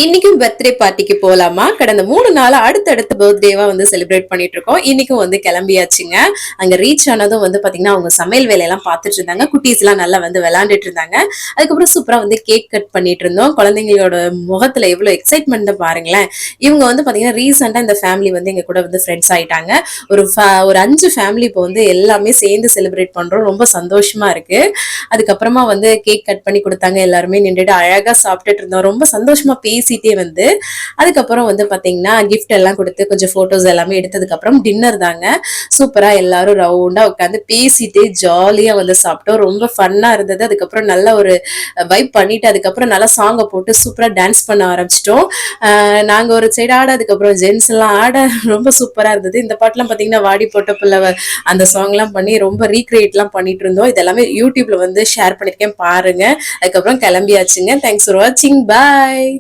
இன்னைக்கும் பர்த்டே பார்ட்டிக்கு போலாமா? கடந்த 3 நாளா அடுத்தடுத்த பர்த்டேவா செலிப்ரேட் பண்ணிட்டு இருக்கோம். இன்னைக்கும் கிளம்பியாச்சுங்க. அங்க ரீச் ஆனதும் பாத்தீங்கன்னா, அவங்க சமையல் வேலையெல்லாம் பார்த்துட்டு இருந்தாங்க. குட்டீஸ்லாம் நல்லா விளையாண்டுட்டு இருந்தாங்க. அதுக்கப்புறம் சூப்பரா கேக் கட் பண்ணிட்டு இருந்தோம். குழந்தைங்களோட முகத்துல எவ்வளவு எக்ஸைட்மெண்ட்ட பாருங்களேன். இவங்க பாத்தீங்கன்னா, ரீசென்ட்டா இந்த ஃபேமிலி எங்க கூட ஃப்ரெண்ட்ஸ் ஆயிட்டாங்க. ஒரு 5 ஃபேமிலி இப்போ எல்லாமே சேர்ந்து செலிப்ரேட் பண்றோம். ரொம்ப சந்தோஷமா இருக்கு. அதுக்கப்புறமா கேக் கட் பண்ணி குடுத்தாங்க. எல்லாருமே நின்னுட்டு அழகா சாப்பிட்டுட்டு இருந்தோம். ரொம்ப சந்தோஷமா பேசிட்டே அதுக்கப்புறம் பாத்தீங்கன்னா கிஃப்ட் எல்லாம் கொடுத்து கொஞ்சம் போட்டோஸ் எல்லாமே எடுத்ததுக்கு அப்புறம் டின்னர் தாங்க. சூப்பரா எல்லாரும் ரவுண்டா உட்காந்து பேசிட்டு ஜாலியா சாப்பிட்டோம். ரொம்ப ஃபன்னா இருந்தது. அதுக்கப்புறம் நல்ல ஒரு வைப் பண்ணிட்டு அதுக்கப்புறம் நல்லா சாங்கை போட்டு சூப்பரா டான்ஸ் பண்ண ஆரம்பிச்சிட்டோம். நாங்க ஒரு சைடு ஆட, அதுக்கப்புறம் ஜென்ஸ் எல்லாம் ஆட ரொம்ப சூப்பரா இருந்தது. இந்த பாட்டுலாம் பாத்தீங்கன்னா வாடி போட்ட பிள்ளை அந்த சாங் எல்லாம் பண்ணி ரொம்ப ரீக்ரியேட் எல்லாம் பண்ணிட்டு இருந்தோம். இதெல்லாமே யூடியூப்ல ஷேர் பண்ணிருக்கேன் பாருங்க. அதுக்கப்புறம் கிளம்பியாச்சுங்க. தேங்க்ஸ் ஃபார் வாட்சிங். பாய்.